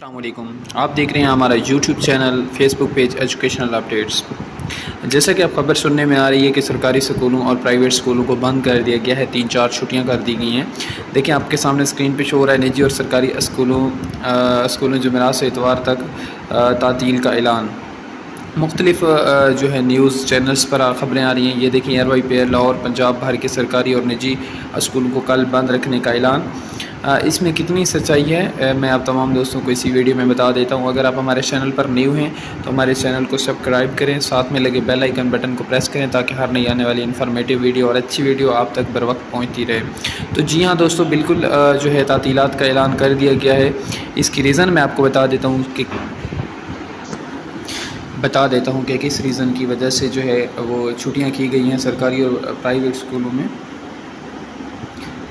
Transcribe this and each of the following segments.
अस्सलाम वालेकुम। आप देख रहे हैं हमारा YouTube channel, Facebook page educational updates. जैसा कि आप खबर सुनने में आ रही है कि सरकारी स्कूलों और प्राइवेट स्कूलों को बंद कर दिया गया है, 3-4 छुट्टियां कर दी गई हैं। देखिए आपके सामने स्क्रीन पे शो हो रहा है निजी और सरकारी स्कूलों जुमेरात से इतवार तक तातील का ऐलान। मुख्तलिफ जो है न्यूज़ चैनल्स पर ख़बरें आ रही हैं। ये देखिए RYPL लाहौर पंजाब भर के सरकारी और निजी स्कूलों को कल बंद रखने का ऐलान। इसमें कितनी सच्चाई है मैं आप तमाम दोस्तों को इसी वीडियो में बता देता हूँ। अगर आप हमारे चैनल पर न्यू हैं तो हमारे चैनल को सब्सक्राइब करें, साथ में लगे बेल आइकन बटन को प्रेस करें ताकि हर नई आने वाली इन्फॉर्मेटिव वीडियो और अच्छी वीडियो आप तक बर वक्त पहुँचती रहे। तो जी हाँ दोस्तों, बिल्कुल जो है तातीलात का ऐलान कर दिया गया है। इसकी रीज़न मैं आपको बता देता हूँ कि किस रीज़न की वजह से जो है वो छुट्टियां की गई हैं सरकारी और प्राइवेट स्कूलों में।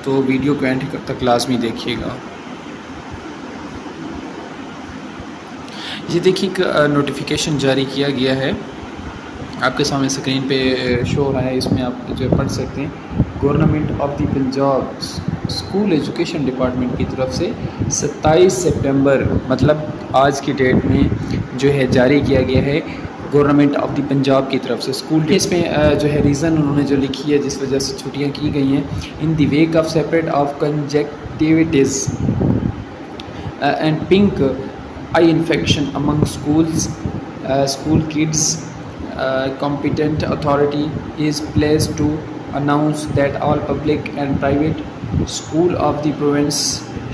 तो वीडियो को एंड तक लाजमी देखिएगा। ये देखिए नोटिफिकेशन जारी किया गया है, आपके सामने स्क्रीन पे शो हो रहा है। इसमें आप जो पढ़ सकते हैं, government of the Punjab school education department की तरफ से 27 सितंबर मतलब आज की डेट में जो है जारी किया गया है गवर्नमेंट ऑफ द पंजाब की तरफ से स्कूल। इसमें जो है रीज़न उन्होंने जो लिखी है जिस वजह से छुट्टियां की गई हैं, in the wake of separate of conjunctivitis and pink eye infection among school kids, competent authority is placed to announce that all public and private school of the province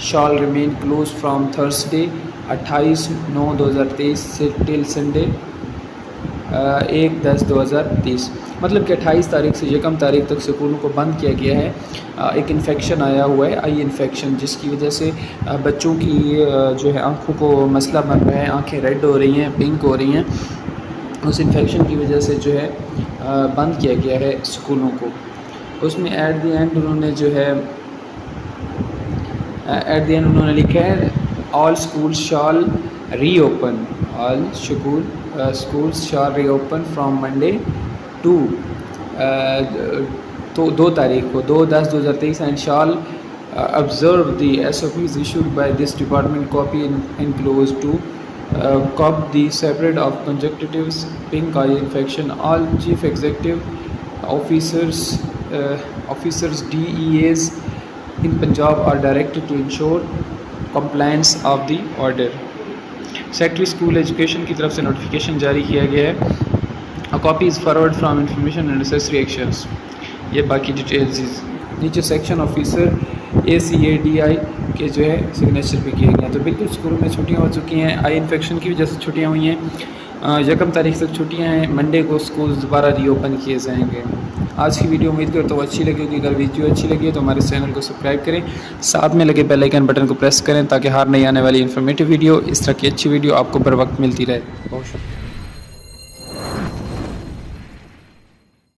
shall remain closed from Thursday 28/9/2023 से till Sunday 1/10/2023। मतलब कि 28 तारीख से 1 तारीख तक स्कूलों को बंद किया गया है। एक इन्फेक्शन आया हुआ है, आई इन्फेक्शन, जिसकी वजह से बच्चों की जो है आँखों को मसला बन रहा है, आँखें रेड हो रही हैं, पिंक हो रही हैं। उस इन्फेक्शन की वजह से जो है बंद किया गया है स्कूलों को। उसमें एट द एंड उन्होंने लिखा है all schools shall reopen, from Monday to तो 2 तारीख को 2/10/2023 and shall observe the SOPs issued by this department, copy enclosed to curb the spread of conjunctivitis, pink eye infection. All chief executive officers DEAs in Punjab are directed to ensure compliance of the order. Secretary school education की तरफ से notification जारी किया गया है। A copy is forwarded from information and necessary actions। ये बाकी details नीचे सेक्शन ऑफिसर ACADI के जो है सिग्नेचर भी किए गए हैं। तो बिल्कुल स्कूलों में छुट्टियां हो चुकी हैं, आई इन्फेक्शन की वजह से छुट्टियां हुई हैं। 1 तारीख तक छुट्टियां हैं, मंडे को स्कूल दोबारा रीओपन किए जाएंगे। आज की वीडियो उम्मीद करता हूँ अच्छी लगी होगी। अगर वीडियो अच्छी लगी है तो हमारे चैनल को सब्सक्राइब करें, साथ में लगे बेल आइकन बटन को प्रेस करें ताकि हर नई आने वाली इन्फॉर्मेटिव वीडियो, इस तरह की अच्छी वीडियो आपको बर वक्त मिलती रहे। बहुत शुक्रिया।